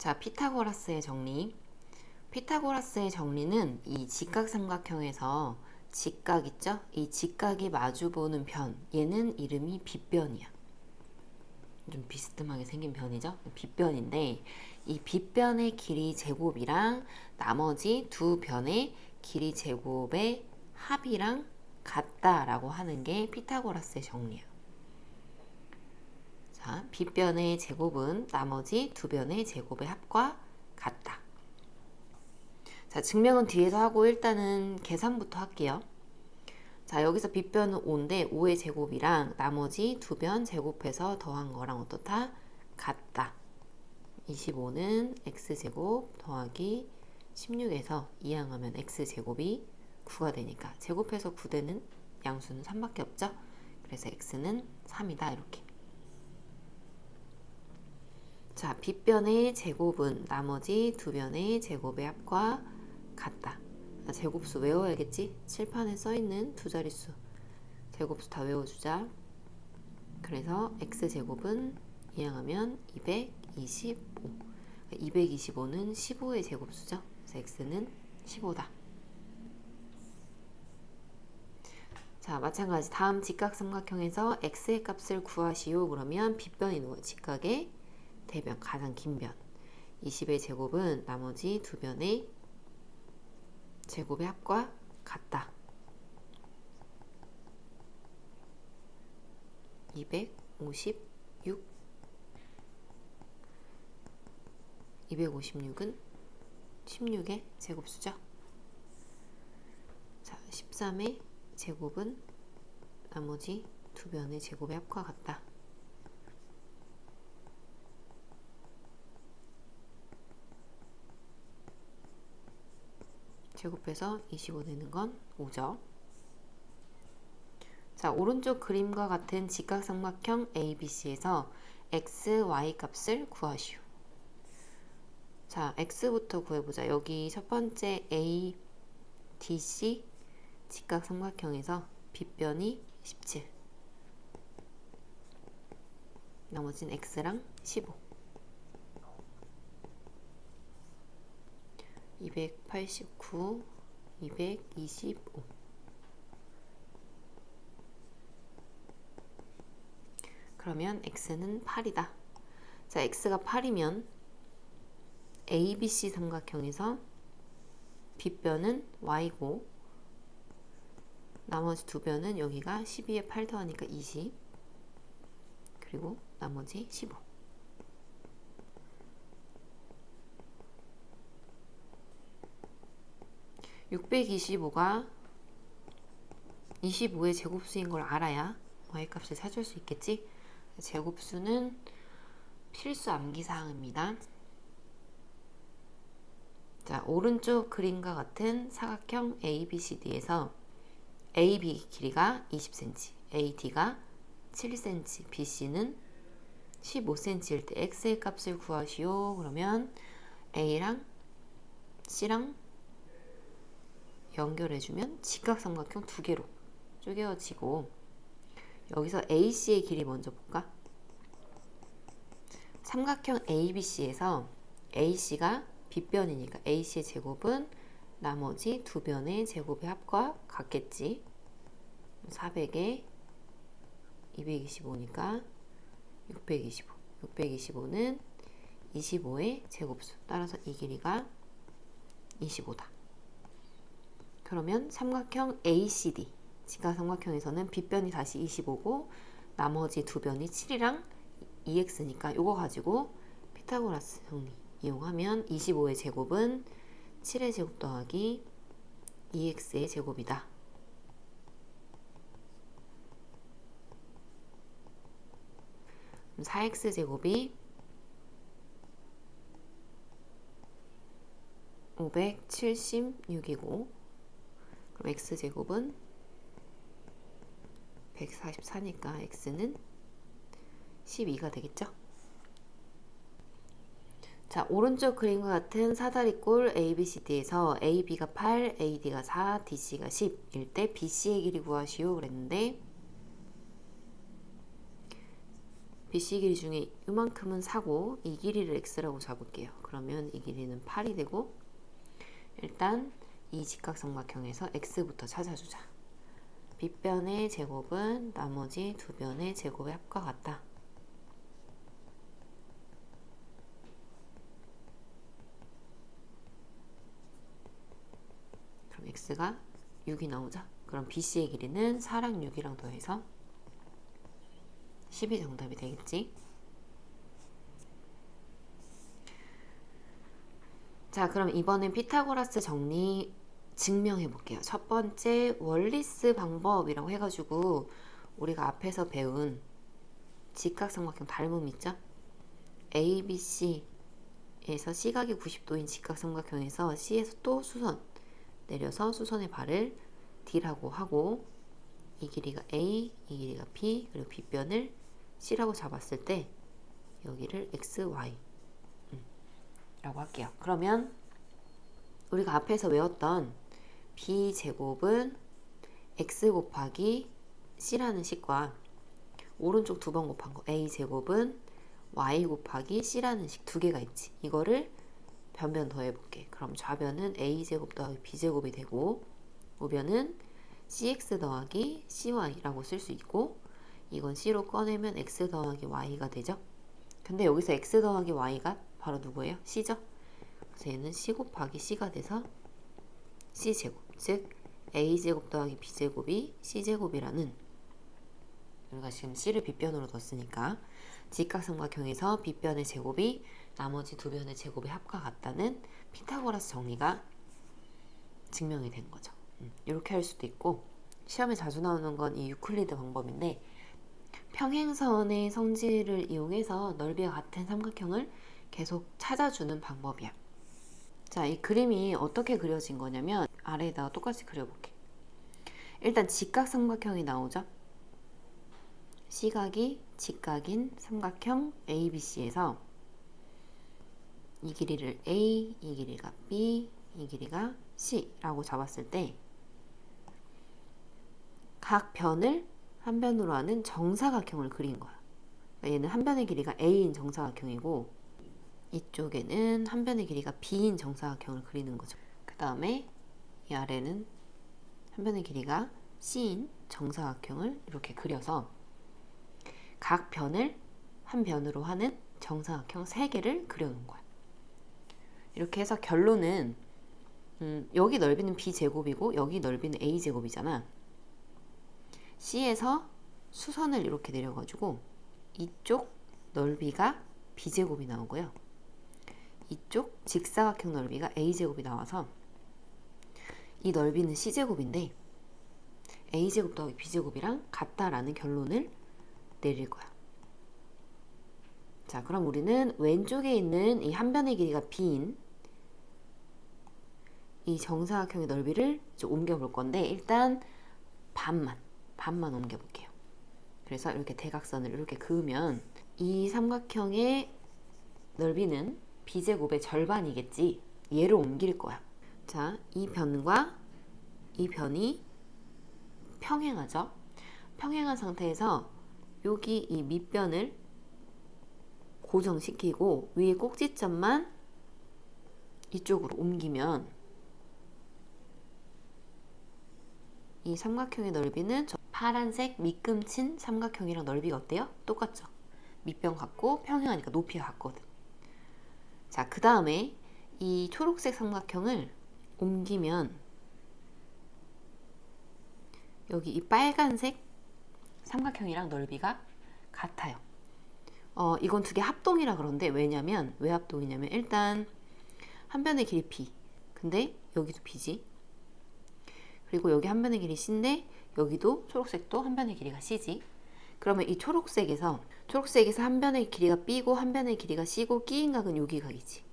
자, 피타고라스의 정리. 피타고라스의 정리는 이 직각삼각형에서 직각 있죠? 이 직각이 마주보는 변, 얘는 이름이 빗변이야. 좀 비스듬하게 생긴 변이죠? 빗변인데 이 빗변의 길이 제곱이랑 나머지 두 변의 길이 제곱의 합이랑 같다라고 하는 게 피타고라스의 정리야. 자, 빗변의 제곱은 나머지 두 변의 제곱의 합과 같다. 자, 증명은 뒤에서 하고 일단은 계산부터 할게요. 자, 여기서 빗변은 5인데 5의 제곱이랑 나머지 두 변 제곱해서 더한 거랑 어떻다? 같다. 25는 x제곱 더하기 16에서 이항하면 x제곱이 9가 되니까 제곱해서 9되는 양수는 3밖에 없죠? 그래서 x는 3이다 이렇게. 자, 빗변의 제곱은 나머지 두 변의 제곱의 합과 같다. 제곱수 외워야겠지? 칠판에 써있는 두 자릿수 제곱수 다 외워주자. 그래서 x제곱은 이항하면 225. 225는 15의 제곱수죠. 그래서 x는 15다. 자, 마찬가지 다음 직각삼각형에서 x의 값을 구하시오. 그러면 빗변이 누구? 직각의 대변, 가장 긴 변. 20의 제곱은 나머지 두 변의 제곱의 합과 같다. 256. 256은 16의 제곱수죠. 자, 13의 제곱은 나머지 두 변의 제곱의 합과 같다. 제곱해서 25 되는 건 5죠. 자, 오른쪽 그림과 같은 직각삼각형 ABC에서 x, y 값을 구하시오. 자, x부터 구해보자. 여기 첫 번째 ADC 직각삼각형에서 빗변이 17. 나머지는 x랑 15. 289, 225. 그러면 x는 8이다. 자, x가 8이면 ABC 삼각형에서 빗변은 y고 나머지 두 변은 여기가 12에 8 더하니까 20. 그리고 나머지 15. 625가 25의 제곱수인 걸 알아야 y값을 찾을 수 있겠지? 제곱수는 필수 암기사항입니다. 자, 오른쪽 그림과 같은 사각형 ABCD에서 AB 길이가 20cm, AD가 7cm, BC는 15cm일 때 X의 값을 구하시오. 그러면 A랑 C랑 연결해주면 직각삼각형 두 개로 쪼개어지고 여기서 AC의 길이 먼저 볼까? 삼각형 ABC에서 AC가 빗변이니까 AC의 제곱은 나머지 두 변의 제곱의 합과 같겠지. 400에 225니까 625. 625는 25의 제곱수. 따라서 이 길이가 25다. 그러면 삼각형 ACD 직각삼각형에서는 빗변이 다시 25고 나머지 두 변이 7이랑 2x니까 이거 가지고 피타고라스 정리 이용하면 25의 제곱은 7의 제곱 더하기 2x의 제곱이다. 그럼 4x 제곱이 576이고 그럼 x제곱은 144니까 x는 12가 되겠죠? 자, 오른쪽 그림과 같은 사다리꼴 ABCD에서 AB가 8, AD가 4, DC가 10일 때 BC의 길이 구하시오 그랬는데 BC 길이 중에 이만큼은 사고 이 길이를 x라고 잡을게요. 그러면 이 길이는 8이 되고 일단 이 직각삼각형에서 x부터 찾아주자. 빗변의 제곱은 나머지 두 변의 제곱의 합과 같다. 그럼 x가 6이 나오자. 그럼 BC의 길이는 4랑 6이랑 더해서 10이 정답이 되겠지. 자, 그럼 이번엔 피타고라스 정리 증명해 볼게요. 첫 번째 월리스 방법이라고 해가지고 우리가 앞에서 배운 직각삼각형 닮음 있죠? ABC에서 C각이 90도인 직각삼각형에서 C에서 또 수선 내려서 수선의 발을 D라고 하고 이 길이가 A, 이 길이가 B, 그리고 빗변을 C라고 잡았을 때 여기를 X, Y 라고 할게요. 그러면 우리가 앞에서 외웠던 B제곱은 X 곱하기 C라는 식과 오른쪽 두 번 곱한 거 A제곱은 Y 곱하기 C라는 식 두 개가 있지. 이거를 변변 더해볼게. 그럼 좌변은 A제곱 더하기 B제곱이 되고 우변은 CX 더하기 CY라고 쓸 수 있고 이건 C로 꺼내면 X 더하기 Y가 되죠. 근데 여기서 X 더하기 Y가 바로 누구예요? C죠? 그래서 얘는 C 곱하기 C가 돼서 C제곱, 즉 A제곱 더하기 B제곱이 C제곱이라는, 우리가 지금 C를 빗변으로 뒀으니까 직각삼각형에서 빗변의 제곱이 나머지 두 변의 제곱의 합과 같다는 피타고라스 정리가 증명이 된 거죠. 이렇게 할 수도 있고, 시험에 자주 나오는 건 이 유클리드 방법인데 평행선의 성질을 이용해서 넓이가 같은 삼각형을 계속 찾아주는 방법이야. 자, 이 그림이 어떻게 그려진 거냐면 아래에다가 똑같이 그려볼게. 일단 직각삼각형이 나오죠. C각이 직각인 삼각형 ABC에서 이 길이를 A, 이 길이가 B, 이 길이가 C라고 잡았을 때 각 변을 한 변으로 하는 정사각형을 그린 거야. 그러니까 얘는 한 변의 길이가 A인 정사각형이고 이쪽에는 한 변의 길이가 B인 정사각형을 그리는 거죠. 그 다음에 이 아래는 한 변의 길이가 C인 정사각형을 이렇게 그려서 각 변을 한 변으로 하는 정사각형 3개를 그려놓은 거야. 이렇게 해서 결론은 여기 넓이는 B제곱이고 여기 넓이는 A제곱이잖아. C에서 수선을 이렇게 내려가지고 이쪽 넓이가 B제곱이 나오고요. 이쪽 직사각형 넓이가 A제곱이 나와서 이 넓이는 C제곱인데 A제곱 더하기 B제곱이랑 같다라는 결론을 내릴 거야. 자, 그럼 우리는 왼쪽에 있는 이 한 변의 길이가 B인 이 정사각형의 넓이를 좀 옮겨볼 건데 일단 반만 옮겨볼게요. 그래서 이렇게 대각선을 이렇게 그으면 이 삼각형의 넓이는 B제곱의 절반이겠지. 얘를 옮길 거야. 자, 이 변과 이 변이 평행하죠. 평행한 상태에서 여기 이 밑변을 고정시키고 위에 꼭지점만 이쪽으로 옮기면 이 삼각형의 넓이는 저 파란색 밑금친 삼각형이랑 넓이가 어때요? 똑같죠? 밑변 같고 평행하니까 높이가 같거든. 자, 그 다음에 이 초록색 삼각형을 옮기면 여기 이 빨간색 삼각형이랑 넓이가 같아요. 이건 두 개 합동이라 그런데 왜냐면 왜 합동이냐면 일단 한 변의 길이 B, 근데 여기도 B지. 그리고 여기 한 변의 길이 C인데 여기도 초록색도 한 변의 길이가 C지. 그러면 이 초록색에서 한 변의 길이가 B고 한 변의 길이가 C고 끼인 각은 여기 각이지.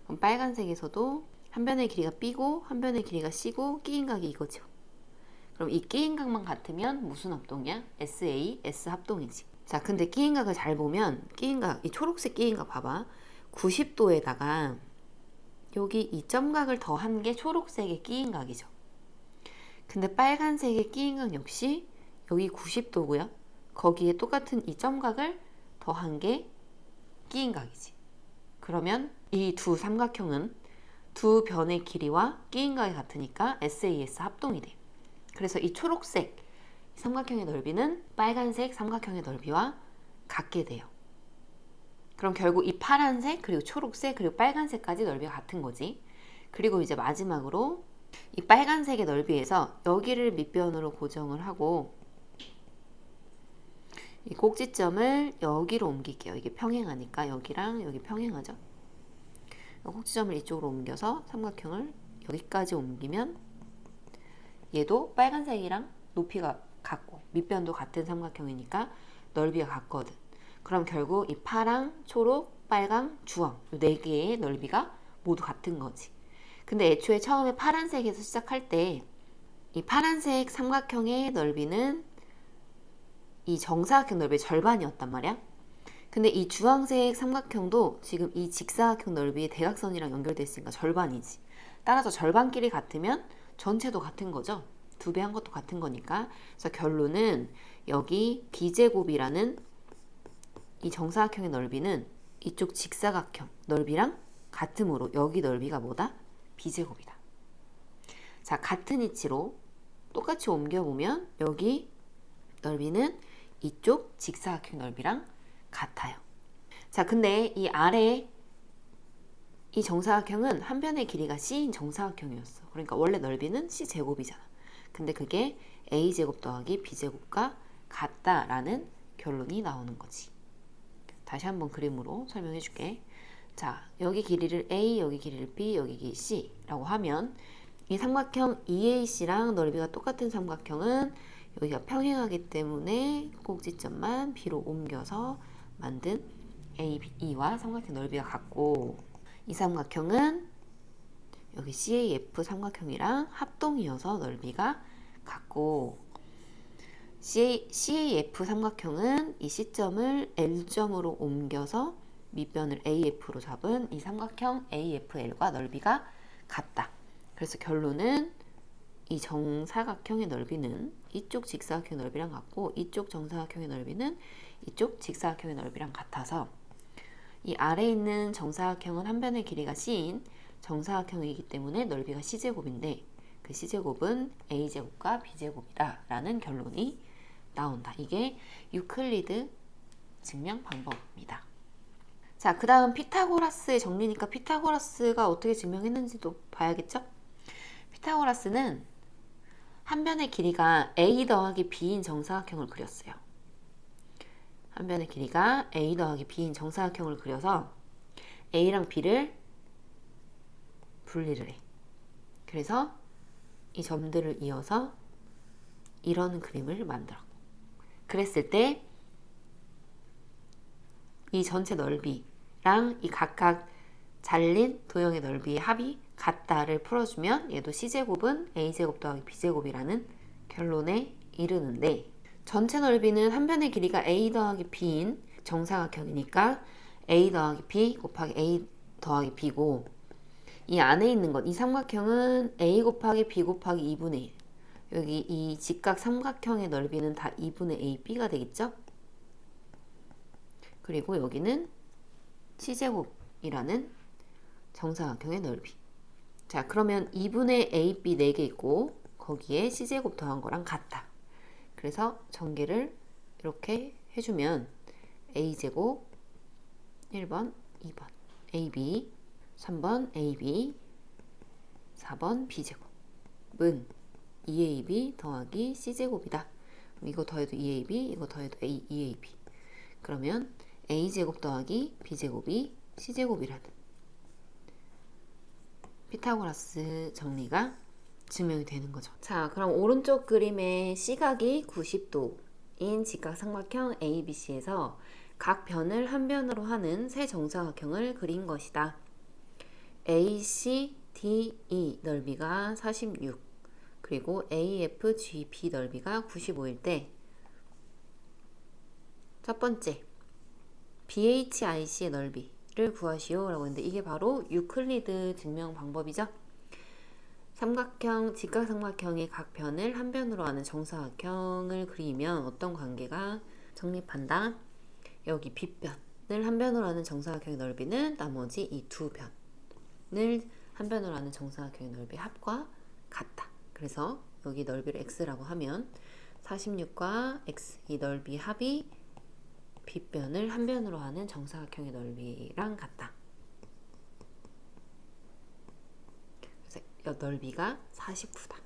그럼 빨간색에서도 한 변의 길이가 B고 한 변의 길이가 C고 끼인 각이 이거죠. 그럼 이 끼인 각만 같으면 무슨 합동이야? SA, S 합동이지. 자, 근데 끼인 각을 잘 보면 끼인 각, 이 초록색 끼인 각 봐봐. 90도에다가 여기 이 점각을 더한 게 초록색의 끼인 각이죠. 근데 빨간색의 끼인 각 역시 여기 90도고요. 거기에 똑같은 이 점각을 더한 게 끼인 각이지. 그러면 이 두 삼각형은 두 변의 길이와 끼인 각이 같으니까 SAS 합동이 돼. 그래서 이 초록색 삼각형의 넓이는 빨간색 삼각형의 넓이와 같게 돼요. 그럼 결국 이 파란색 그리고 초록색 그리고 빨간색까지 넓이가 같은 거지. 그리고 이제 마지막으로 이 빨간색의 넓이에서 여기를 밑변으로 고정을 하고 이 꼭지점을 여기로 옮길게요. 이게 평행하니까 여기랑 여기 평행하죠. 꼭지점을 이쪽으로 옮겨서 삼각형을 여기까지 옮기면 얘도 빨간색이랑 높이가 같고 밑변도 같은 삼각형이니까 넓이가 같거든. 그럼 결국 이 파랑, 초록, 빨강, 주황 이 네 개의 넓이가 모두 같은 거지. 근데 애초에 처음에 파란색에서 시작할 때 이 파란색 삼각형의 넓이는 이 정사각형 넓이의 절반이었단 말이야. 근데 이 주황색 삼각형도 지금 이 직사각형 넓이의 대각선이랑 연결돼 있으니까 절반이지. 따라서 절반끼리 같으면 전체도 같은 거죠. 2배 한 것도 같은 거니까. 그래서 결론은 여기 B제곱이라는 이 정사각형의 넓이는 이쪽 직사각형 넓이랑 같으므로 여기 넓이가 뭐다? B제곱이다. 자, 같은 이치로 똑같이 옮겨보면 여기 넓이는 이쪽 직사각형 넓이랑 같아요. 자, 근데 이 아래 이 정사각형은 한 변의 길이가 C인 정사각형이었어. 그러니까 원래 넓이는 C제곱이잖아. 근데 그게 A제곱 더하기 B제곱과 같다라는 결론이 나오는 거지. 다시 한번 그림으로 설명해 줄게. 자, 여기 길이를 A, 여기 길이를 B, 여기 길이 C라고 하면 이 삼각형 EAC랑 넓이가 똑같은 삼각형은 여기가 평행하기 때문에 꼭지점만 B로 옮겨서 만든 AB와 삼각형 넓이가 같고 이 삼각형은 여기 CAF 삼각형이랑 합동이어서 넓이가 같고 CAF 삼각형은 이 C점을 L점으로 옮겨서 밑변을 AF로 잡은 이 삼각형 AFL과 넓이가 같다. 그래서 결론은 이 정사각형의 넓이는 이쪽 직사각형의 넓이랑 같고 이쪽 정사각형의 넓이는 이쪽 직사각형의 넓이랑 같아서 이 아래에 있는 정사각형은 한 변의 길이가 C인 정사각형이기 때문에 넓이가 C제곱인데 그 C제곱은 A제곱과 B제곱이다 라는 결론이 나온다. 이게 유클리드 증명 방법입니다. 자, 그 다음 피타고라스의 정리니까 피타고라스가 어떻게 증명했는지도 봐야겠죠? 피타고라스는 한 변의 길이가 A 더하기 B인 정사각형을 그렸어요. 한 변의 길이가 A 더하기 B인 정사각형을 그려서 A랑 B를 분리를 해. 그래서 이 점들을 이어서 이런 그림을 만들어. 그랬을 때 이 전체 넓이랑 이 각각 잘린 도형의 넓이의 합이 같다를 풀어주면 얘도 C제곱은 A제곱 더하기 B제곱이라는 결론에 이르는데 전체 넓이는 한 변의 길이가 A 더하기 B인 정사각형이니까 A 더하기 B 곱하기 A 더하기 B고 이 안에 있는 것, 이 삼각형은 A 곱하기 B 곱하기 2분의 1 여기 이 직각 삼각형의 넓이는 다 2분의 AB가 되겠죠? 그리고 여기는 C제곱이라는 정사각형의 넓이. 자, 그러면 2분의 AB 4개 있고 거기에 C제곱 더한 거랑 같다. 그래서 전개를 이렇게 해주면 A제곱 1번, 2번 AB 3번 AB 4번 B제곱은 2AB 더하기 C제곱이다. 그럼 이거 더해도 2AB 이거 더해도 2AB 그러면 A제곱 더하기 B제곱이 C제곱이라는 피타고라스 정리가 증명이 되는 거죠. 자, 그럼 오른쪽 그림의 C각이 90도인 직각삼각형 ABC에서 각 변을 한 변으로 하는 세 정사각형을 그린 것이다. ACDE 넓이가 46 그리고 AFGB 넓이가 95일 때 첫 번째 BHIC의 넓이를 구하시오 라고 했는데 이게 바로 유클리드 증명 방법이죠. 삼각형, 직각삼각형의 각 변을 한 변으로 하는 정사각형을 그리면 어떤 관계가 성립한다? 여기 빗변을 한 변으로 하는 정사각형의 넓이는 나머지 이 두 변을 한 변으로 하는 정사각형의 넓이 합과 같다. 그래서 여기 넓이를 x라고 하면 46과 x 이 넓이 합이 빗변을 한 변으로 하는 정사각형의 넓이랑 같다. 그래서 넓이가 49다.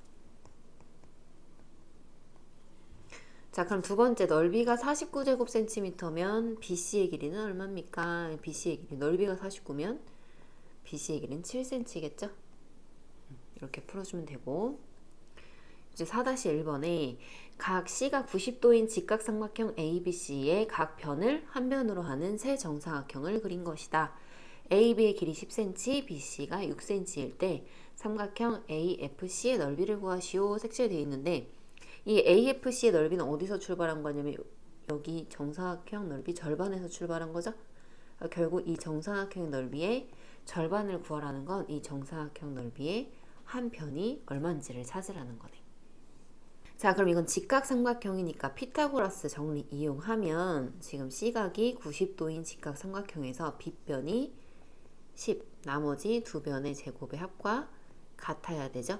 자, 그럼 두 번째 넓이가 49제곱cm면 BC의 길이는 얼마입니까? BC의 길이 넓이가 49면 BC의 길이는 7cm겠죠? 이렇게 풀어주면 되고, 이제 4-1번에 각 C가 90도인 직각삼각형 ABC의 각 변을 한 변으로 하는 세 정사각형을 그린 것이다. AB의 길이 10cm, BC가 6cm일 때 삼각형 AFC의 넓이를 구하시오. 색칠되어 있는데 이 AFC의 넓이는 어디서 출발한 거냐면 여기 정사각형 넓이 절반에서 출발한 거죠. 결국 이 정사각형 넓이의 절반을 구하라는 건 이 정사각형 넓이의 한 변이 얼마인지를 찾으라는 거네. 자, 그럼 이건 직각삼각형이니까 피타고라스 정리 이용하면 지금 C각이 90도인 직각삼각형에서 빗변이 10, 나머지 두 변의 제곱의 합과 같아야 되죠.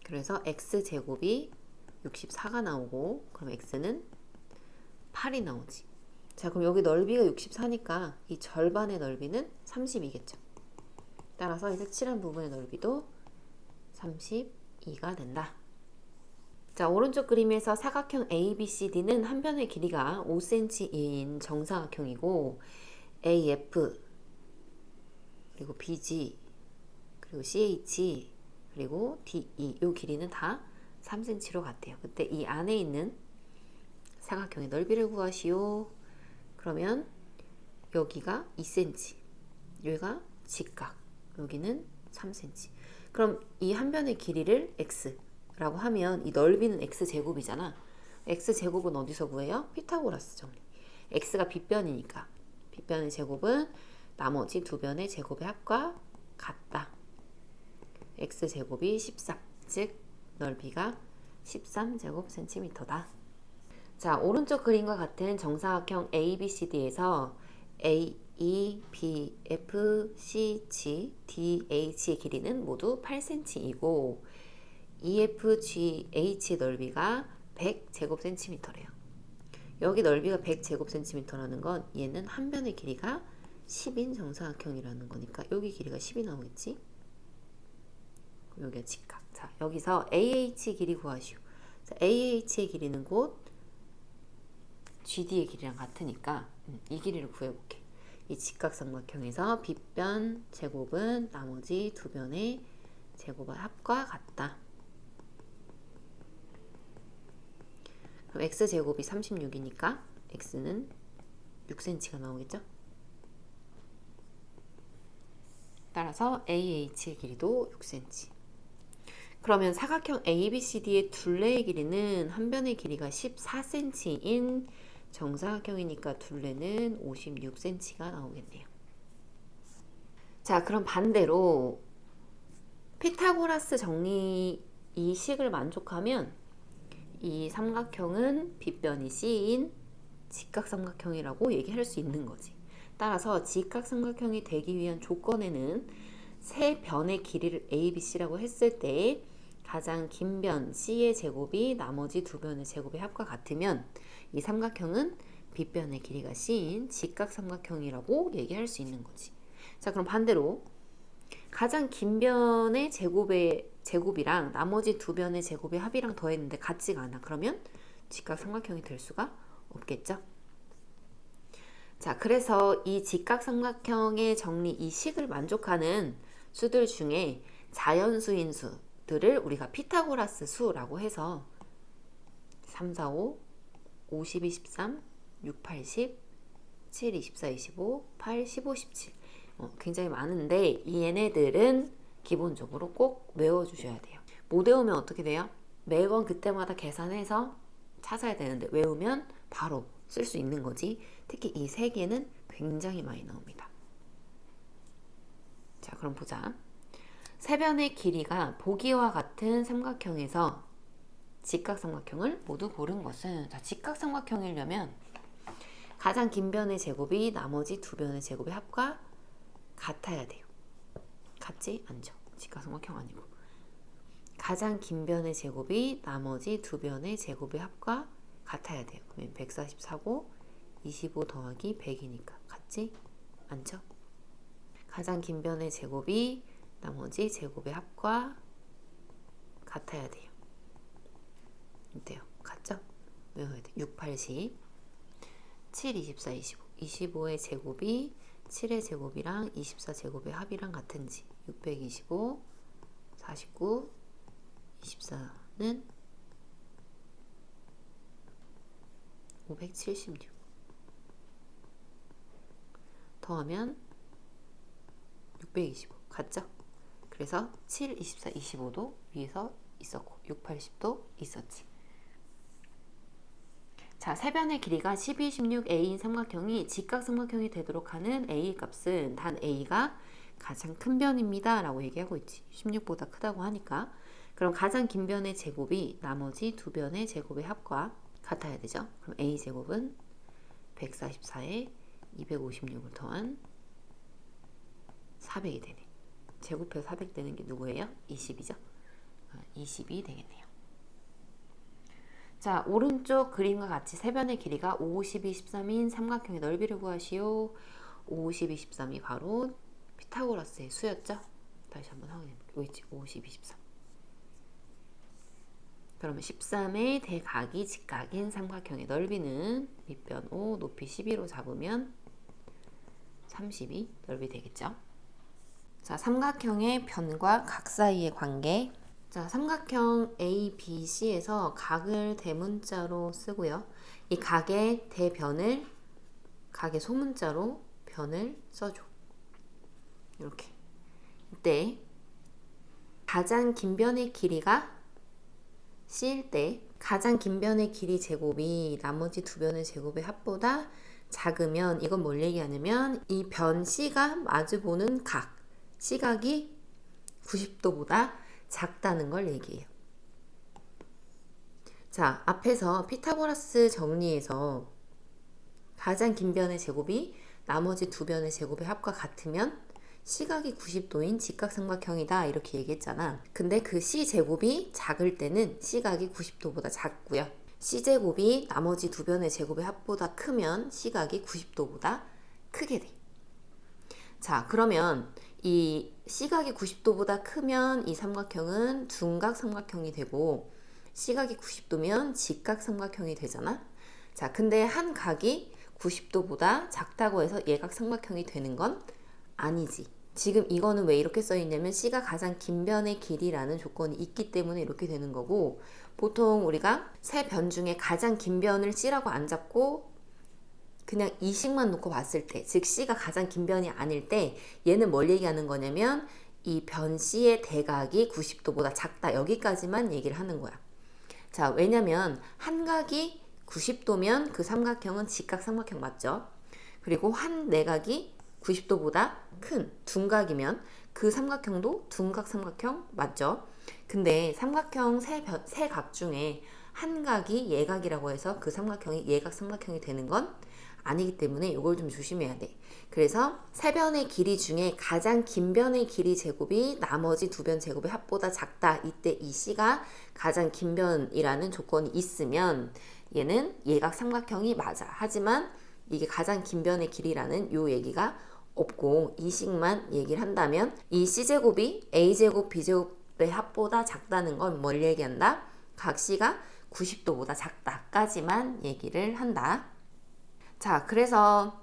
그래서 x제곱이 64가 나오고, 그럼 x는 8이 나오지. 자, 그럼 여기 넓이가 64니까 이 절반의 넓이는 30이겠죠. 따라서 이 색칠한 부분의 넓이도 32가 된다. 자, 오른쪽 그림에서 사각형 ABCD는 한 변의 길이가 5cm인 정사각형이고 AF 그리고 BG 그리고 CH 그리고 DE 이 길이는 다 3cm로 같대요. 그때 이 안에 있는 사각형의 넓이를 구하시오. 그러면 여기가 2cm, 여기가 직각, 여기는 3cm. 그럼 이 한 변의 길이를 x라고 하면 이 넓이는 x제곱이잖아. x제곱은 어디서 구해요? 피타고라스 정리. x가 빗변이니까 빗변의 제곱은 나머지 두 변의 제곱의 합과 같다. x제곱이 13, 즉 넓이가 13제곱cm다. 자, 오른쪽 그림과 같은 정사각형 ABCD에서 A, E, B, F, C, G, D, H의 길이는 모두 8cm이고 EF, G, H의 넓이가 100제곱cm래요. 여기 넓이가 100제곱cm라는 건 얘는 한 변의 길이가 10인 정사각형이라는 거니까 여기 길이가 10이 나오겠지? 여기가 직각. 자, 여기서 AH 길이 구하시오. 자, AH의 길이는 곧 GD의 길이랑 같으니까 이 길이를 구해볼게. 이 직각삼각형에서 빗변 제곱은 나머지 두 변의 제곱의 합과 같다. 그럼 x제곱이 36이니까 x는 6cm가 나오겠죠? 따라서 AH의 길이도 6cm. 그러면 사각형 ABCD의 둘레의 길이는 한 변의 길이가 14cm인 정사각형이니까 둘레는 56cm가 나오겠네요. 자, 그럼 반대로 피타고라스 정리 이 식을 만족하면 이 삼각형은 빗변이 C인 직각삼각형이라고 얘기할 수 있는 거지. 따라서 직각삼각형이 되기 위한 조건에는 세 변의 길이를 ABC라고 했을 때 가장 긴 변 C의 제곱이 나머지 두 변의 제곱의 합과 같으면 이 삼각형은 빗변의 길이가 C인 직각삼각형이라고 얘기할 수 있는 거지. 자, 그럼 반대로 가장 긴 변의 제곱이랑 나머지 두 변의 제곱의 합이랑 더했는데 같지가 않아. 그러면 직각삼각형이 될 수가 없겠죠. 자, 그래서 이 직각삼각형의 정리 이 식을 만족하는 수들 중에 자연수인 수들을 우리가 피타고라스 수라고 해서 3, 4, 5, 50, 23, 6, 80, 7, 24, 25, 8, 15, 17 굉장히 많은데 이 얘네들은 기본적으로 꼭 외워주셔야 돼요. 못 외우면 어떻게 돼요? 매번 그때마다 계산해서 찾아야 되는데 외우면 바로 쓸 수 있는 거지. 특히 이 세 개는 굉장히 많이 나옵니다. 자, 그럼 보자. 세 변의 길이가 보기와 같은 삼각형에서 직각삼각형을 모두 고른 것은, 자, 직각삼각형이려면 가장 긴 변의 제곱이 나머지 두 변의 제곱의 합과 같아야 돼요. 같지 않죠? 직각삼각형 아니고. 가장 긴 변의 제곱이 나머지 두 변의 제곱의 합과 같아야 돼요. 그러면 144고 25 더하기 100이니까 같지 않죠? 가장 긴 변의 제곱이 나머지 제곱의 합과 같아야 돼요. 어때요? 같죠? 외워야 돼. 6, 8, 10 7, 24, 25 25의 제곱이 7의 제곱이랑 24 제곱의 합이랑 같은지 625 49 24는 576 더하면 625 같죠? 그래서 7, 24, 25도 위에서 있었고 6, 80도 있었지. 자, 세 변의 길이가 12, 16, A인 삼각형이 직각삼각형이 되도록 하는 A 값은 단 A가 가장 큰 변입니다 라고 얘기하고 있지. 16보다 크다고 하니까. 그럼 가장 긴 변의 제곱이 나머지 두 변의 제곱의 합과 같아야 되죠. 그럼 A 제곱은 144에 256을 더한 400이 되네. 제곱해서 400 되는 게 누구예요? 20이죠. 20이 되겠네요. 자, 오른쪽 그림과 같이 세 변의 길이가 50, 23인 삼각형의 넓이를 구하시오. 50, 23이 바로 피타고라스의 수였죠? 다시 한번 확인해 볼게요. 여기 있지? 50, 23. 그러면 13의 대각이 직각인 삼각형의 넓이는 밑변 5, 높이 12로 잡으면 32 넓이 되겠죠? 자, 삼각형의 변과 각 사이의 관계. 자, 삼각형 ABC에서 각을 대문자로 쓰고요. 이 각의 대변을 각의 소문자로 변을 써줘. 이렇게. 이때 가장 긴 변의 길이가 C일 때 가장 긴 변의 길이 제곱이 나머지 두 변의 제곱의 합보다 작으면 이건 뭘 얘기하냐면 이 변 C가 마주보는 각 시각이 90도보다 작다는 걸 얘기해요. 자, 앞에서 피타고라스 정리에서 가장 긴 변의 제곱이 나머지 두 변의 제곱의 합과 같으면 시각이 90도인 직각삼각형이다 이렇게 얘기했잖아. 근데 그 C제곱이 작을 때는 시각이 90도보다 작고요. C제곱이 나머지 두 변의 제곱의 합보다 크면 시각이 90도보다 크게 돼. 자, 그러면 이 시각이 90도보다 크면 이 삼각형은 둔각삼각형이 되고 시각이 90도면 직각삼각형이 되잖아. 자, 근데 한 각이 90도보다 작다고 해서 예각삼각형이 되는 건 아니지. 지금 이거는 왜 이렇게 써있냐면 C가 가장 긴 변의 길이라는 조건이 있기 때문에 이렇게 되는 거고, 보통 우리가 세 변 중에 가장 긴 변을 C라고 안 잡고 그냥 이식만 놓고 봤을 때, 즉 C가 가장 긴 변이 아닐 때 얘는 뭘 얘기하는 거냐면 이 변 C의 대각이 90도보다 작다 여기까지만 얘기를 하는 거야. 자, 왜냐면 한 각이 90도면 그 삼각형은 직각삼각형 맞죠? 그리고 한 내각이 90도보다 큰 둔각이면 그 삼각형도 둔각삼각형 맞죠? 근데 삼각형 세 각 중에 한 각이 예각이라고 해서 그 삼각형이 예각삼각형이 되는 건 아니기 때문에 이걸 좀 조심해야 돼. 그래서 세 변의 길이 중에 가장 긴 변의 길이 제곱이 나머지 두 변 제곱의 합보다 작다. 이때 이 C가 가장 긴 변이라는 조건이 있으면 얘는 예각삼각형이 맞아. 하지만 이게 가장 긴 변의 길이라는 요 얘기가 없고 이식만 얘기를 한다면 이 C제곱이 A제곱, B제곱의 합보다 작다는 건 뭘 얘기한다? 각 C가 90도보다 작다까지만 얘기를 한다. 자, 그래서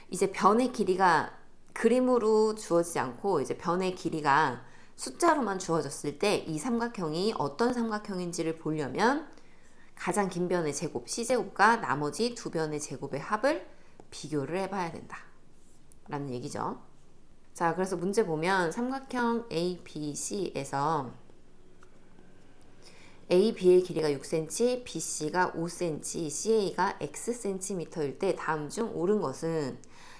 이제 변의 길이가 그림으로 주어지지 않고 이제 변의 길이가 숫자로만 주어졌을 때 이 삼각형이 어떤 삼각형인지를 보려면 가장 긴 변의 제곱 C제곱과 나머지 두 변의 제곱의 합을 비교를 해봐야 된다 라는 얘기죠. 자, 그래서 문제 보면 삼각형 ABC에서 AB의 길이가 6cm, BC가 5cm, CA가 Xcm일 때 다음 중 옳은 것은,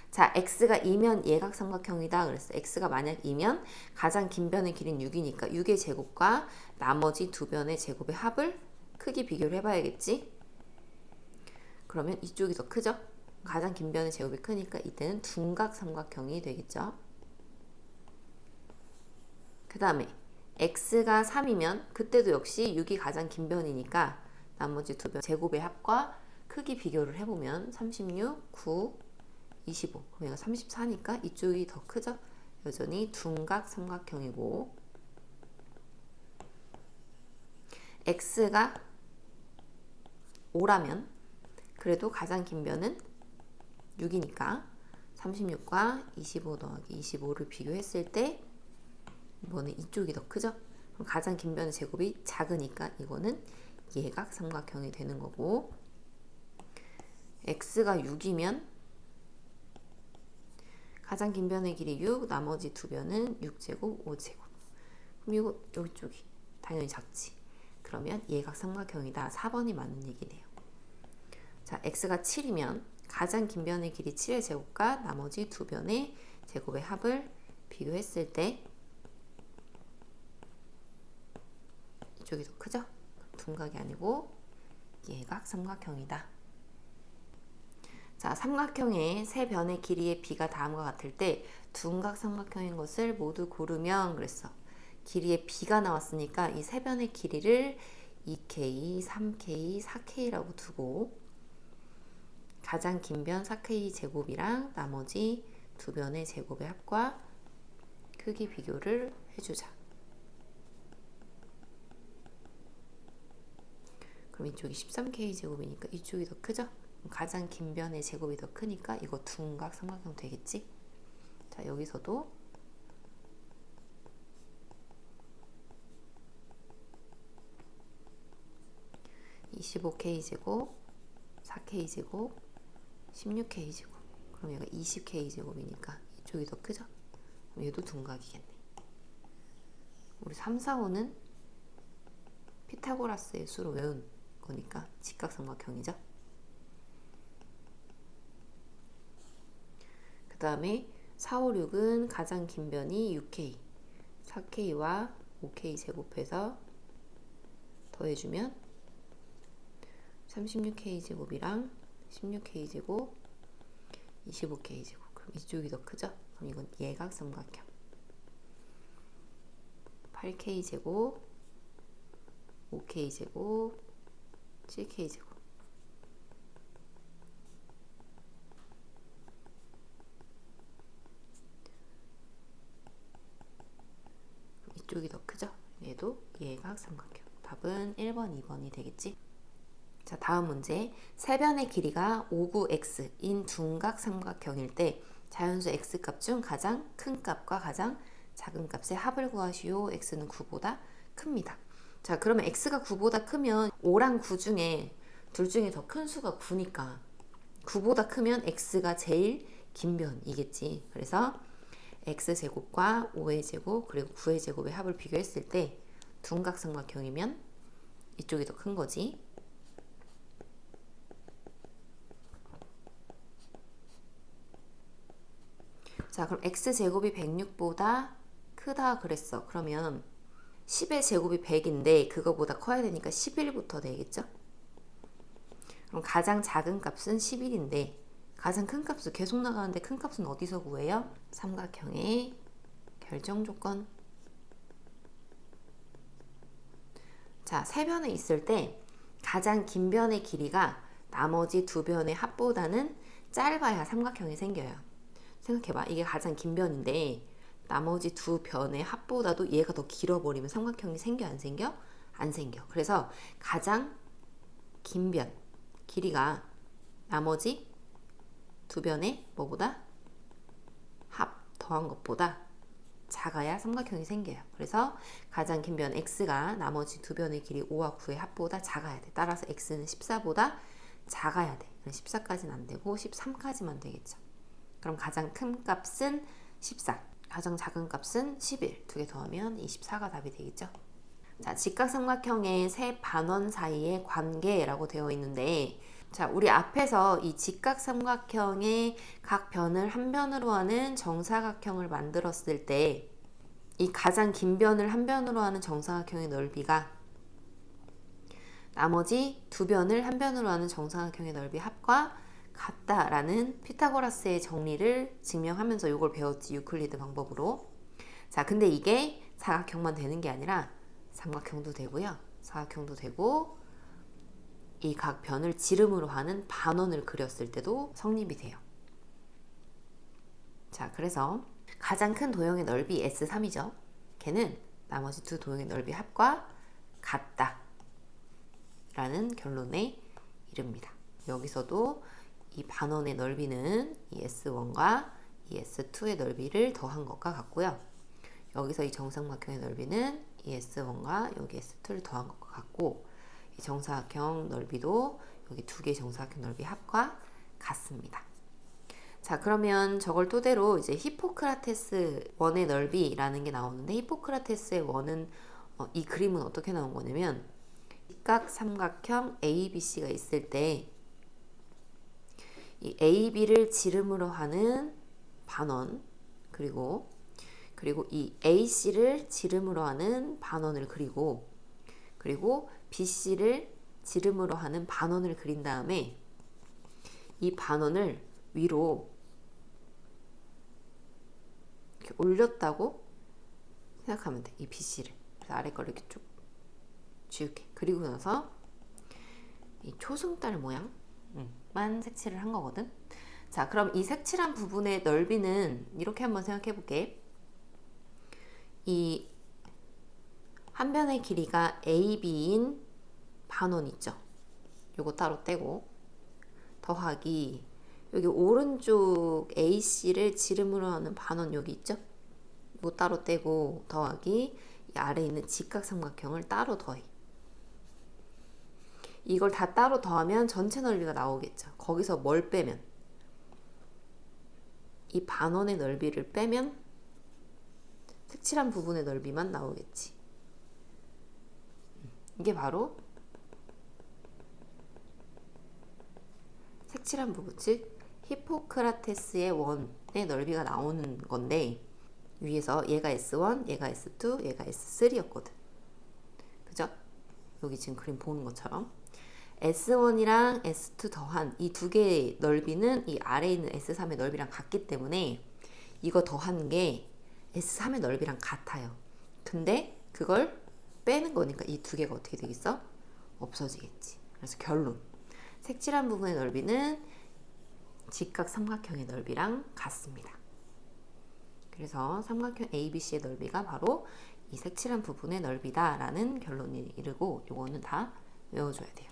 자, X가 2면 예각삼각형이다 그랬어. X가 만약 2면 가장 긴 변의 길이는 6이니까 6의 제곱과 나머지 두 변의 제곱의 합을 크기 비교를 해봐야겠지? 그러면 이쪽이 더 크죠? 가장 긴 변의 제곱이 크니까 이때는 둔각 삼각형이 되겠죠? 그 다음에 x가 3이면 그때도 역시 6이 가장 긴 변이니까 나머지 두 변 제곱의 합과 크기 비교를 해보면 36, 9, 25 그럼 얘가 34니까 이쪽이 더 크죠? 여전히 둔각 삼각형이고 x가 5라면 그래도 가장 긴 변은 6이니까 36과 25 더하기 25를 비교했을 때 이번에 이쪽이 더 크죠? 그럼 가장 긴 변의 제곱이 작으니까 이거는 예각 삼각형이 되는 거고 x가 6이면 가장 긴 변의 길이 6, 나머지 두 변은 6제곱, 5제곱. 그럼 이쪽이 당연히 작지. 그러면 예각 삼각형이다. 4번이 맞는 얘기네요. 자, x가 7이면 가장 긴 변의 길이 7의 제곱과 나머지 두 변의 제곱의 합을 비교했을 때 이쪽이 더 크죠? 둔각이 아니고 예각 삼각형이다. 자, 삼각형의 세 변의 길이의 비가 다음과 같을 때 둔각 삼각형인 것을 모두 고르면 그랬어. 길이의 비가 나왔으니까 이 세 변의 길이를 2K, 3K, 4K라고 두고 가장 긴 변 4K 제곱이랑 나머지 두 변의 제곱의 합과 크기 비교를 해주자. 그럼 이쪽이 13K 제곱이니까 이쪽이 더 크죠? 가장 긴 변의 제곱이 더 크니까 이거 둔각 삼각형 되겠지? 자, 여기서도 (25K) 제곱, 4K 제곱, 16K 제곱. 그럼 얘가 20K 제곱이니까 이쪽이 더 크죠? 그럼 얘도 둔각이겠네. 우리 3, 4, 5는 피타고라스의 수로 외운 거니까 직각삼각형이죠. 그 다음에 4, 5, 6은 가장 긴 변이 6K, 4K와 5K 제곱해서 더해주면 36K 제곱이랑 16K 제곱, 25K 제곱. 그럼 이쪽이 더 크죠? 그럼 이건 예각 삼각형. 8K 제곱, 5K 제곱, 7K 제곱. 이쪽이 더 크죠? 얘도 예각 삼각형. 답은 1번, 2번이 되겠지? 자, 다음 문제. 세 변의 길이가 5,9x인 둔각 삼각형일 때 자연수 x값 중 가장 큰 값과 가장 작은 값의 합을 구하시오. x는 9보다 큽니다. 자, 그러면 x가 9보다 크면 5랑 9 중에 둘 중에 더 큰 수가 9니까 9보다 크면 x가 제일 긴 변이겠지. 그래서 x제곱과 5의 제곱 그리고 9의 제곱의 합을 비교했을 때 둔각 삼각형이면 이쪽이 더 큰 거지. 자, 그럼 x제곱이 106보다 크다 그랬어. 그러면 10의 제곱이 100인데 그거보다 커야 되니까 11부터 되겠죠? 그럼 가장 작은 값은 11인데 가장 큰 값은 계속 나가는데 큰 값은 어디서 구해요? 삼각형의 결정 조건. 자, 세 변에 있을 때 가장 긴 변의 길이가 나머지 두 변의 합보다는 짧아야 삼각형이 생겨요. 생각해봐. 이게 가장 긴 변인데 나머지 두 변의 합보다도 얘가 더 길어버리면 삼각형이 생겨 안 생겨? 안 생겨. 그래서 가장 긴 변 길이가 나머지 두 변의 뭐보다? 합 더한 것보다 작아야 삼각형이 생겨요. 그래서 가장 긴 변 x가 나머지 두 변의 길이 5와 9의 합보다 작아야 돼. 따라서 x는 14보다 작아야 돼. 14까지는 안 되고 13까지만 되겠죠. 그럼 가장 큰 값은 14, 가장 작은 값은 11. 두 개 더하면 24가 답이 되겠죠. 자, 직각삼각형의 세 반원 사이의 관계라고 되어 있는데, 자, 우리 앞에서 이 직각삼각형의 각 변을 한 변으로 하는 정사각형을 만들었을 때 이 가장 긴 변을 한 변으로 하는 정사각형의 넓이가 나머지 두 변을 한 변으로 하는 정사각형의 넓이 합과 같다라는 피타고라스의 정리를 증명하면서 이걸 배웠지, 유클리드 방법으로. 자, 근데 이게 사각형만 되는 게 아니라 삼각형도 되고요, 사각형도 되고, 이 각 변을 지름으로 하는 반원을 그렸을 때도 성립이 돼요. 자, 그래서 가장 큰 도형의 넓이 S3이죠. 걔는 나머지 두 도형의 넓이 합과 같다 라는 결론에 이릅니다. 여기서도 이 반원의 넓이는 이 S1과 이 S2의 넓이를 더한 것과 같고요. 여기서 이 정삼각형의 넓이는 이 S1과 여기 S2를 더한 것과 같고, 이 정사각형 넓이도 여기 두 개의 정사각형 넓이 합과 같습니다. 자, 그러면 저걸 토대로 이제 히포크라테스 원의 넓이라는 게 나오는데, 히포크라테스의 원은 이 그림은 어떻게 나온 거냐면, 직각 삼각형 ABC가 있을 때 이 AB를 지름으로 하는 반원, 그리고 이 AC를 지름으로 하는 반원을 그리고 BC를 지름으로 하는 반원을 그린 다음에 이 반원을 위로 이렇게 올렸다고 생각하면 돼. 이 BC를. 그래서 아래 거를 이렇게 쭉 지울게. 그리고 나서 이 초승달 모양만 색칠을 한 거거든. 자, 그럼 이 색칠한 부분의 넓이는 이렇게 한번 생각해 볼게. 이 한 변의 길이가 AB인 반원 있죠. 요거 따로 떼고, 더하기 여기 오른쪽 AC를 지름으로 하는 반원 여기 있죠. 요거 따로 떼고, 더하기 이 아래에 있는 직각삼각형을 따로 더해. 이걸 다 따로 더하면 전체 넓이가 나오겠죠. 거기서 뭘 빼면? 이 반원의 넓이를 빼면 색칠한 부분의 넓이만 나오겠지. 이게 바로 색칠한 부분, 즉 히포크라테스의 원의 넓이가 나오는 건데, 위에서 얘가 S1, 얘가 S2, 얘가 S3였거든. 그죠? 여기 지금 그림 보는 것처럼 S1이랑 S2 더한 이 두 개의 넓이는 이 아래에 있는 S3의 넓이랑 같기 때문에 이거 더한 게 S3의 넓이랑 같아요. 근데 그걸 빼는 거니까 이 두 개가 어떻게 되겠어? 없어지겠지. 그래서 결론, 색칠한 부분의 넓이는 직각 삼각형의 넓이랑 같습니다. 그래서 삼각형 ABC의 넓이가 바로 이 색칠한 부분의 넓이다 라는 결론에 이르고, 요거는 다 외워줘야 돼요.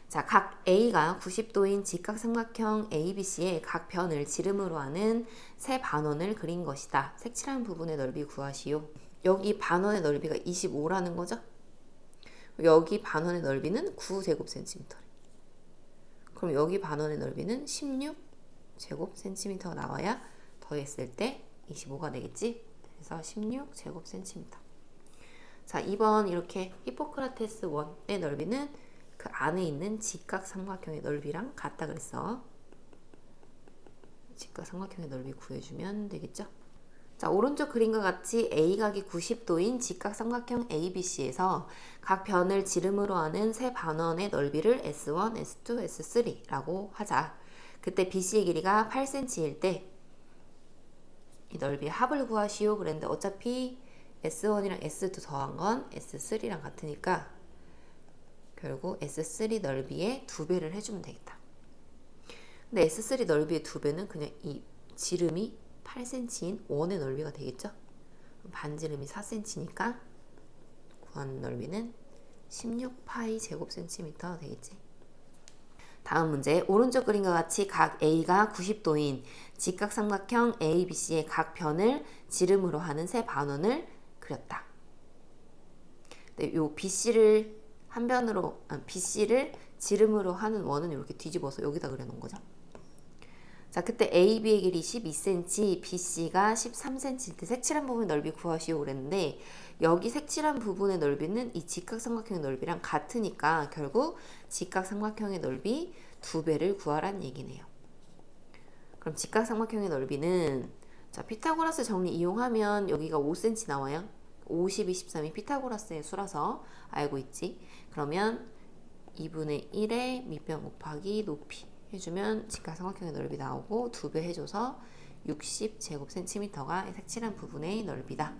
자, 각 A가 90도인 직각 삼각형 ABC의 각 변을 지름으로 하는 세 반원을 그린 것이다. 색칠한 부분의 넓이 구하시오. 여기 반원의 넓이가 25라는 거죠. 여기 반원의 넓이는 9제곱센티미터래. 그럼 여기 반원의 넓이는 16제곱센티미터가 나와야 더했을 때 25가 되겠지. 그래서 16제곱센티미터. 자, 2번 이렇게 히포크라테스 원의 넓이는 그 안에 있는 직각 삼각형의 넓이랑 같다 그랬어. 직각 삼각형의 넓이 구해주면 되겠죠. 자, 오른쪽 그림과 같이 A각이 90도인 직각 삼각형 ABC에서 각 변을 지름으로 하는 세 반원의 넓이를 S1, S2, S3라고 하자. 그때 BC의 길이가 8cm일 때 이 넓이의 합을 구하시오 그랬는데, 어차피 S1이랑 S2 더한 건 S3랑 같으니까 결국 S3 넓이의 2배를 해주면 되겠다. 근데 S3 넓이의 2배는 그냥 이 지름이 8cm인 원의 넓이가 되겠죠. 반지름이 4cm니까 구한 넓이는 16파이 제곱센티미터 되겠지. 다음 문제, 오른쪽 그림과 같이 각 A가 90도인 직각삼각형 ABC의 각 변을 지름으로 하는 세 반원을 그렸다. 네, 요 BC를 한 변으로, BC를 지름으로 하는 원은 이렇게 뒤집어서 여기다 그려놓은 거죠. 자, 그때 AB의 길이 12cm, BC가 13cm 때 색칠한 부분의 넓이 구하시오 그랬는데, 여기 색칠한 부분의 넓이는 이 직각삼각형의 넓이랑 같으니까 결국 직각삼각형의 넓이 2배를 구하란 얘기네요. 그럼 직각삼각형의 넓이는, 자, 피타고라스 정리 이용하면 여기가 5cm 나와요. 50, 23이 피타고라스의 수라서 알고 있지. 그러면 2분의 1의 밑변 곱하기 높이 해주면 직각삼각형의 넓이 나오고 2배 해줘서 60제곱센티미터가 색칠한 부분의 넓이다.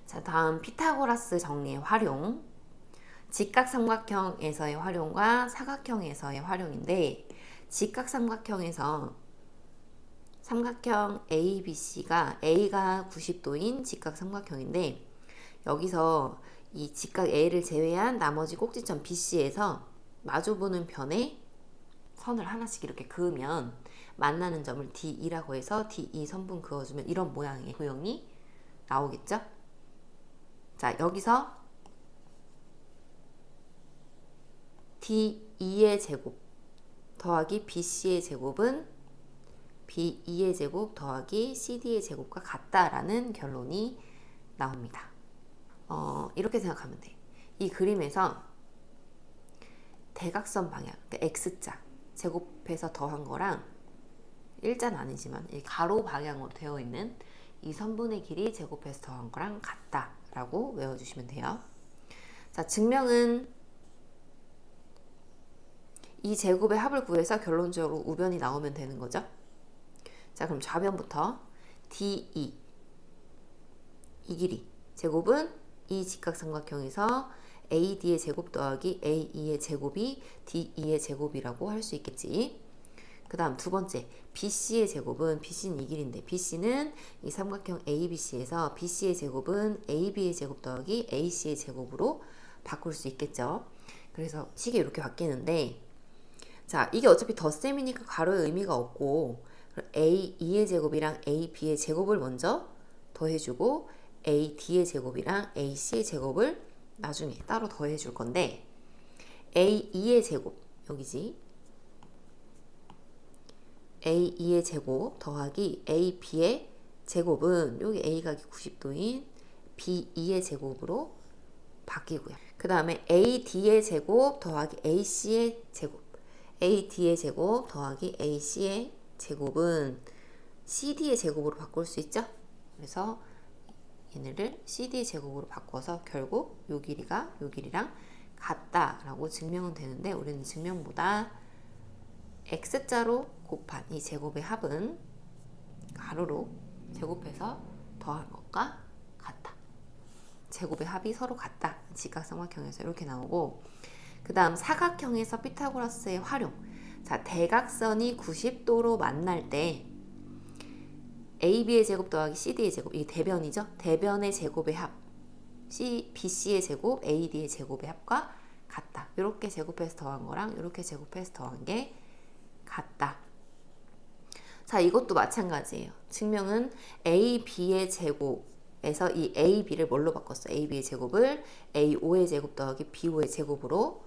자, 다음 피타고라스 정리의 활용. 직각삼각형에서의 활용과 사각형에서의 활용인데, 직각삼각형에서 삼각형 ABC가 A가 90도인 직각삼각형인데, 여기서 이 직각 A를 제외한 나머지 꼭지점 BC에서 마주보는 변에 선을 하나씩 이렇게 그으면 만나는 점을 D2라고 해서 D2 선분 그어주면 이런 모양의 도형이 나오겠죠? 자, 여기서 D2의 제곱 더하기 BC의 제곱은 B2의 제곱 더하기 CD의 제곱과 같다라는 결론이 나옵니다. 이렇게 생각하면 돼. 이 그림에서 대각선 방향, 그러니까 X자 제곱해서 더한 거랑 일자는 아니지만 이 가로 방향으로 되어 있는 이 선분의 길이 제곱해서 더한 거랑 같다라고 외워주시면 돼요. 자, 증명은 이 제곱의 합을 구해서 결론적으로 우변이 나오면 되는 거죠. 자, 그럼 좌변부터 D2 이 길이 제곱은 이 직각삼각형에서 AD의 제곱 더하기 AE의 제곱이 D2의 제곱이라고 할 수 있겠지. 그 다음 두 번째 BC의 제곱은 BC는 이 길인데 BC는 이 삼각형 ABC에서 BC의 제곱은 AB의 제곱 더하기 AC의 제곱으로 바꿀 수 있겠죠. 그래서 식이 이렇게 바뀌는데, 자, 이게 어차피 덧셈이니까 가로의 의미가 없고 AE의 제곱이랑 AB의 제곱을 먼저 더해주고 AD의 제곱이랑 AC의 제곱을 나중에 따로 더해줄 건데, AE의 제곱 여기지, AE의 제곱 더하기 AB의 제곱은 여기 A각이 90도인 B2의 제곱으로 바뀌고요. 그 다음에 AD의 제곱 더하기 AC의 제곱, AD의 제곱 더하기 AC의 제곱은 CD의 제곱으로 바꿀 수 있죠. 그래서 얘네를 CD의 제곱으로 바꿔서 결국 요 길이가 요 길이랑 같다라고 증명은 되는데, 우리는 증명보다 X자로 곱한 이 제곱의 합은 가로로 제곱해서 더한 것과 같다. 제곱의 합이 서로 같다. 직각삼각형에서 이렇게 나오고, 그 다음 사각형에서 피타고라스의 활용. 자, 대각선이 90도로 만날 때 AB의 제곱 더하기 CD의 제곱, 이게 대변이죠. 대변의 제곱의 합, BC의 제곱, AD의 제곱의 합과 같다. 이렇게 제곱해서 더한 거랑 이렇게 제곱해서 더한 게 같다. 자, 이것도 마찬가지예요. 증명은 AB의 제곱에서 이 AB를 뭘로 바꿨어? AB의 제곱을 A5의 제곱 더하기 B5의 제곱으로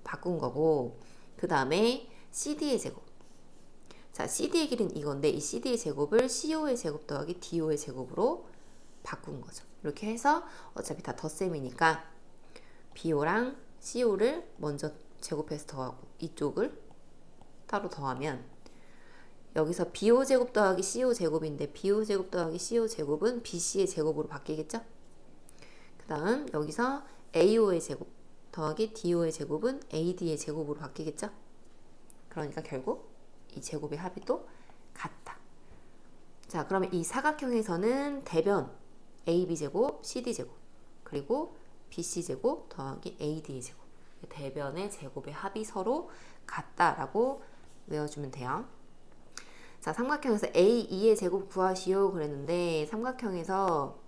바꾼 거고, 그 다음에 CD의 제곱. 자, CD의 길이는 이건데 이 CD의 제곱을 CO의 제곱 더하기 DO의 제곱으로 바꾼 거죠. 이렇게 해서 어차피 다 덧셈이니까 BO랑 CO를 먼저 제곱해서 더하고 이쪽을 따로 더하면 여기서 BO 제곱 더하기 CO 제곱인데 BO 제곱 더하기 CO 제곱은 BC의 제곱으로 바뀌겠죠? 그 다음 여기서 AO의 제곱 더하기 DO의 제곱은 AD의 제곱으로 바뀌겠죠? 그러니까 결국 이 제곱의 합이 또 같다. 자, 그러면 이 사각형에서는 대변 AB제곱, CD제곱, 그리고 BC제곱 더하기 AD의 제곱, 대변의 제곱의 합이 서로 같다라고 외워주면 돼요. 자, 삼각형에서 A2의 제곱 구하시오 그랬는데, 삼각형에서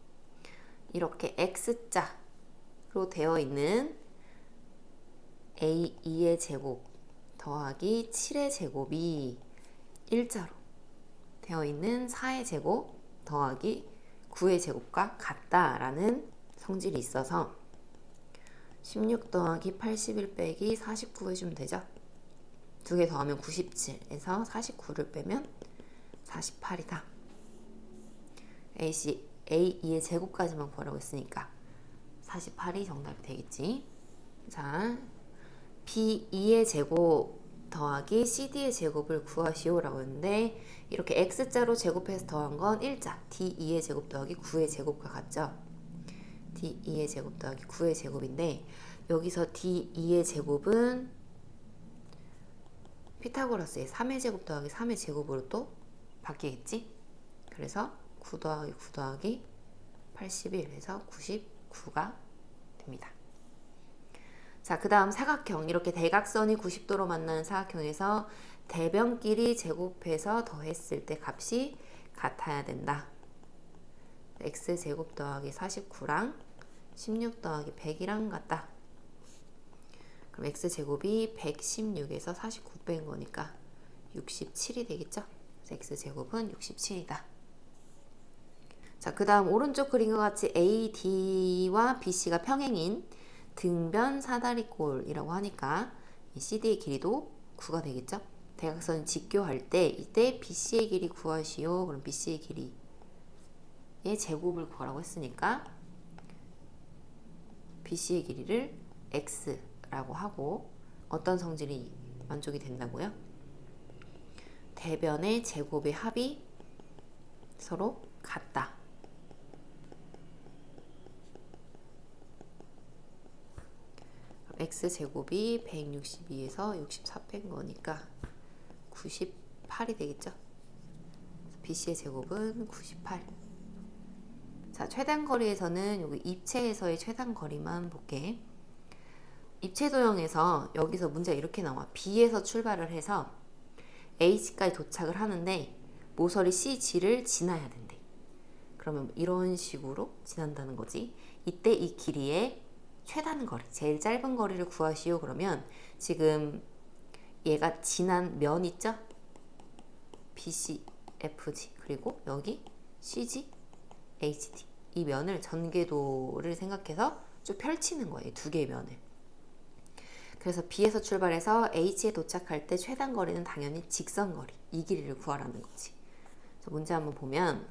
이렇게 X자로 되어 있는 A2의 제곱 더하기 7의 제곱이 일자로 되어 있는 4의 제곱 더하기 9의 제곱과 같다라는 성질이 있어서 16 더하기 81 빼기 49 해주면 되죠. 두 개 더하면 97에서 49를 빼면 48이다. A2의 제곱까지만 구하라고 했으니까 48이 정답이 되겠지. 자, B2의 제곱 더하기 CD의 제곱을 구하시오라고 했는데, 이렇게 X자로 제곱해서 더한 건 일자 D2의 제곱 더하기 9의 제곱과 같죠. D2의 제곱 더하기 9의 제곱인데, 여기서 D2의 제곱은 피타고라스의 3의 제곱 더하기 3의 제곱으로 또 바뀌겠지? 그래서 9 더하기 9 더하기 81 해서 99가 됩니다. 자, 그 다음 사각형. 이렇게 대각선이 90도로 만나는 사각형에서 대변끼리 제곱해서 더했을 때 값이 같아야 된다. x제곱 더하기 49랑 16 더하기 100이랑 같다. 그럼 x제곱이 116에서 49 뺀 거니까 67이 되겠죠? x제곱은 67이다. 자, 그 다음 오른쪽 그림과 같이 AD와 BC가 평행인 등변 사다리꼴이라고 하니까 이 CD의 길이도 9가 되겠죠? 대각선 직교할 때 이때 BC의 길이 구하시오. 그럼 BC의 길이의 제곱을 구하라고 했으니까 BC의 길이를 X라고 하고 어떤 성질이 만족이 된다고요? 대변의 제곱의 합이 서로 같다. x제곱이 162에서 64 뺀 거니까 98이 되겠죠? BC의 제곱은 98. 자, 최단거리에서는 여기 입체에서의 최단거리만 볼게. 입체 도형에서 여기서 문제가 이렇게 나와. B에서 출발을 해서 H까지 도착을 하는데 모서리 CG를 지나야 된대. 그러면 이런 식으로 지난다는 거지. 이때 이 길이의 최단 거리, 제일 짧은 거리를 구하시오. 그러면 지금 얘가 지난 면 있죠? BC, FG 그리고 여기 CG, HD 이 면을 전궤도를 생각해서 쭉 펼치는 거예요. 두 개의 면을. 그래서 B에서 출발해서 H에 도착할 때 최단 거리는 당연히 직선 거리, 이 길이를 구하라는 거지. 그래서 문제 한번 보면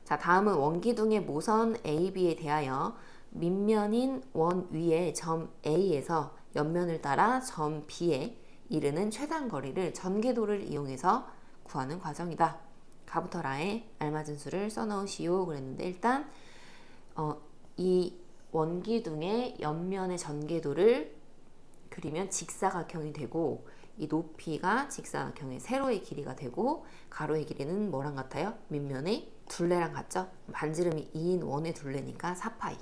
자, 다음은 원기둥의 모선 AB에 대하여 밑면인 원 위의 점 A에서 옆면을 따라 점 B에 이르는 최단 거리를 전궤도를 이용해서 구하는 과정이다. 가부터 라에 알맞은 수를 써넣으시오. 그랬는데 일단 이 원기둥의 옆면의 전궤도를 그리면 직사각형이 되고 이 높이가 직사각형의 세로의 길이가 되고 가로의 길이는 뭐랑 같아요? 밑면의 둘레랑 같죠? 반지름이 2인 원의 둘레니까 4파이.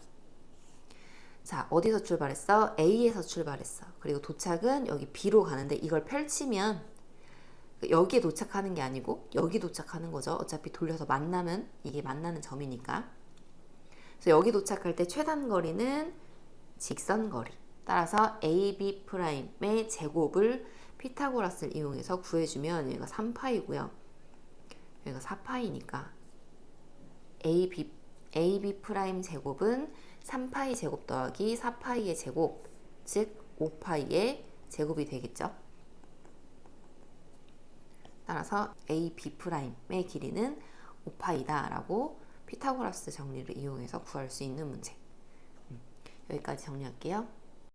자, 어디서 출발했어? A에서 출발했어. 그리고 도착은 여기 B로 가는데 이걸 펼치면 여기에 도착하는 게 아니고 여기 도착하는 거죠. 어차피 돌려서 만나면 이게 만나는 점이니까. 그래서 여기 도착할 때 최단 거리는 직선 거리. 따라서 AB'의 제곱을 피타고라스를 이용해서 구해주면 여기가 3파이고요. 여기가 4파이니까 AB' 제곱은 3파이 제곱 더하기 4파이의 제곱, 즉 5파이의 제곱이 되겠죠. 따라서 AB'의 길이는 5파이다 라고 피타고라스 정리를 이용해서 구할 수 있는 문제. 여기까지 정리할게요.